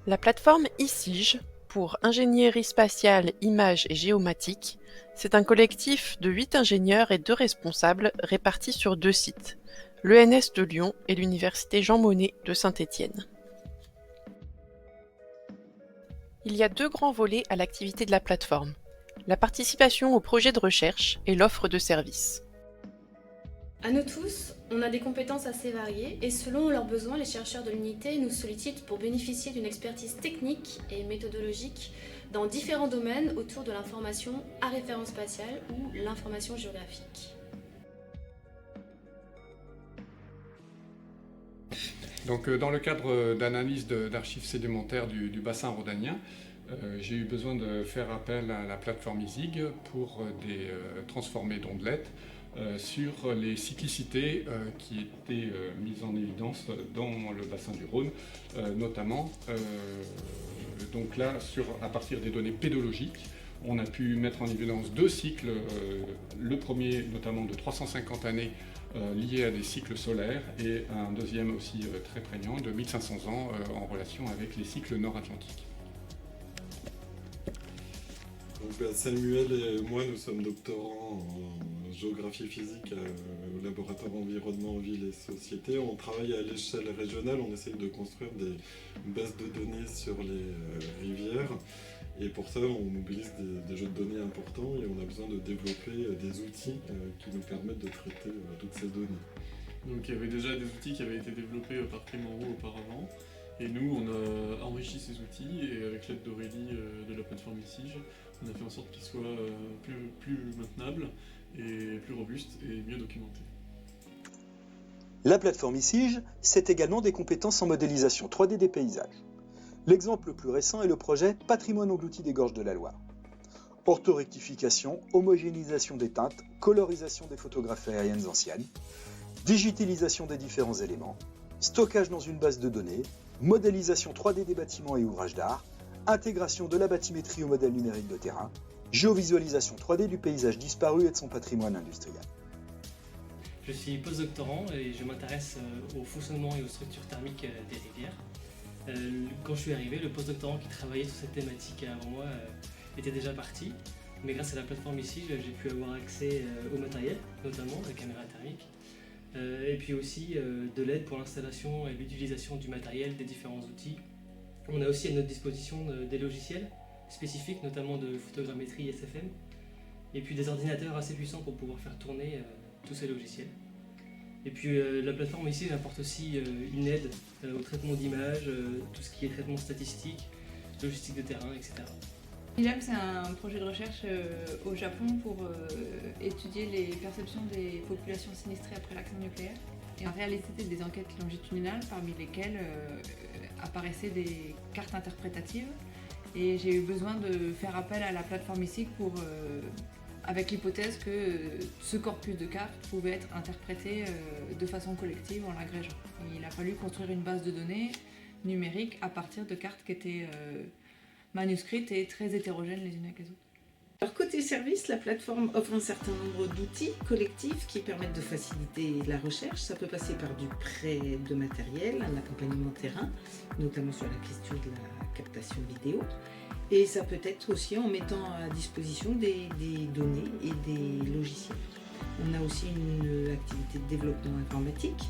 La plateforme ICIGE, pour Ingénierie spatiale, images et géomatique, c'est un collectif de 8 ingénieurs et 2 responsables répartis sur 2 sites, l'ENS de Lyon et l'Université Jean Monnet de Saint-Étienne. Il y a 2 grands volets à l'activité de la plateforme, la participation au projet de recherche et l'offre de services. À nous tous, on a des compétences assez variées et selon leurs besoins, les chercheurs de l'unité nous sollicitent pour bénéficier d'une expertise technique et méthodologique dans différents domaines autour de l'information à référence spatiale ou l'information géographique. Donc, dans le cadre d'analyse d'archives sédimentaires du bassin rhodanien, j'ai eu besoin de faire appel à la plateforme ISIG pour des transformés d'ondelettes sur les cyclicités qui étaient mises en évidence dans le bassin du Rhône, notamment donc là, à partir des données pédologiques, on a pu mettre en évidence 2 cycles, le premier notamment de 350 années lié à des cycles solaires et un deuxième aussi très prégnant de 1500 ans en relation avec les cycles nord-atlantiques. Samuel et moi, nous sommes doctorants en géographie physique au laboratoire environnement, ville et société. On travaille à l'échelle régionale, on essaye de construire des bases de données sur les rivières. Et pour ça, on mobilise des jeux de données importants et on a besoin de développer des outils qui nous permettent de traiter toutes ces données. Donc il y avait déjà des outils qui avaient été développés par Clément Roux auparavant. Et nous, on a enrichi ces outils et avec l'aide d'Aurélie de la plateforme ICIGE, on a fait en sorte qu'ils soient plus maintenables et plus robustes et mieux documentés. La plateforme ICIGE, c'est également des compétences en modélisation 3D des paysages. L'exemple le plus récent est le projet Patrimoine englouti des gorges de la Loire. Orthorectification, homogénéisation des teintes, colorisation des photographies aériennes anciennes, digitalisation des différents éléments, stockage dans une base de données, modélisation 3D des bâtiments et ouvrages d'art, intégration de la bathymétrie au modèle numérique de terrain, géovisualisation 3D du paysage disparu et de son patrimoine industriel. Je suis postdoctorant et je m'intéresse au fonctionnement et aux structures thermiques des rivières. Quand je suis arrivé, le postdoctorant qui travaillait sur cette thématique avant moi était déjà parti. Mais grâce à la plateforme ici, j'ai pu avoir accès au matériel, notamment la caméra thermique. Et puis aussi de l'aide pour l'installation et l'utilisation du matériel, des différents outils. On a aussi à notre disposition des logiciels spécifiques, notamment de photogrammétrie SFM. Et puis des ordinateurs assez puissants pour pouvoir faire tourner tous ces logiciels. Et puis la plateforme ici apporte aussi une aide au traitement d'images, tout ce qui est traitement statistique, logistique de terrain, etc. ILAM, c'est un projet de recherche au Japon pour étudier les perceptions des populations sinistrées après l'accident nucléaire. Et en réalité, c'était des enquêtes longitudinales parmi lesquelles apparaissaient des cartes interprétatives. Et j'ai eu besoin de faire appel à la plateforme ici pour avec l'hypothèse que ce corpus de cartes pouvait être interprété de façon collective en l'agrégeant. Il a fallu construire une base de données numérique à partir de cartes qui étaient manuscrites et très hétérogènes les unes avec les autres. Alors, côté service, la plateforme offre un certain nombre d'outils collectifs qui permettent de faciliter la recherche. Ça peut passer par du prêt de matériel, un accompagnement terrain, notamment sur la question de la captation vidéo. Et ça peut être aussi en mettant à disposition des données et des logiciels. On a aussi une activité de développement informatique.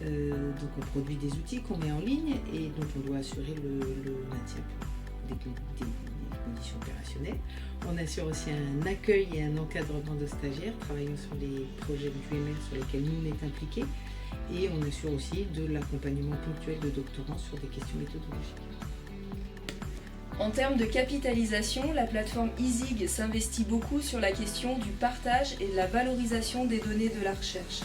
Donc on produit des outils qu'on met en ligne et dont on doit assurer le maintien des conditions opérationnelles. On assure aussi un accueil et un encadrement de stagiaires travaillant sur les projets de l'UMR sur lesquels nous on est impliqués. Et on assure aussi de l'accompagnement ponctuel de doctorants sur des questions méthodologiques. En termes de capitalisation, la plateforme ISIG s'investit beaucoup sur la question du partage et de la valorisation des données de la recherche.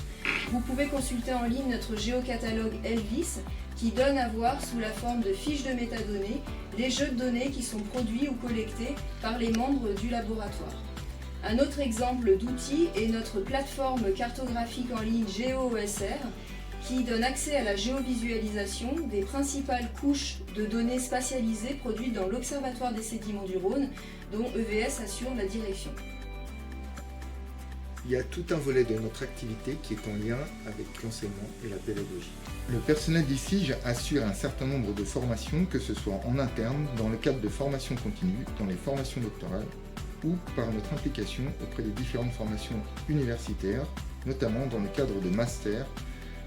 Vous pouvez consulter en ligne notre géocatalogue Elvis qui donne à voir sous la forme de fiches de métadonnées les jeux de données qui sont produits ou collectés par les membres du laboratoire. Un autre exemple d'outil est notre plateforme cartographique en ligne GeoOSR qui donne accès à la géovisualisation des principales couches de données spatialisées produites dans l'Observatoire des sédiments du Rhône, dont EVS assure la direction. il y a tout un volet de notre activité qui est en lien avec l'enseignement et la pédagogie. Le personnel d'ICIGE assure un certain nombre de formations, que ce soit en interne, dans le cadre de formations continues, dans les formations doctorales, ou par notre implication auprès des différentes formations universitaires, notamment dans le cadre de masters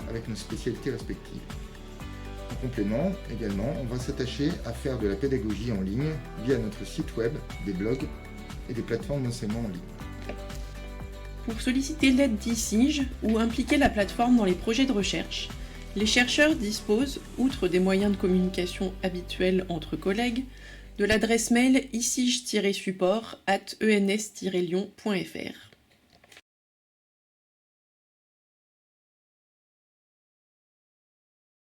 avec nos spécialités respectives. En complément, également, on va s'attacher à faire de la pédagogie en ligne via notre site web, des blogs et des plateformes d'enseignement en ligne. Pour solliciter l'aide d'ICIGE ou impliquer la plateforme dans les projets de recherche, les chercheurs disposent, outre des moyens de communication habituels entre collègues, de l'adresse mail icige-support@ens-lyon.fr.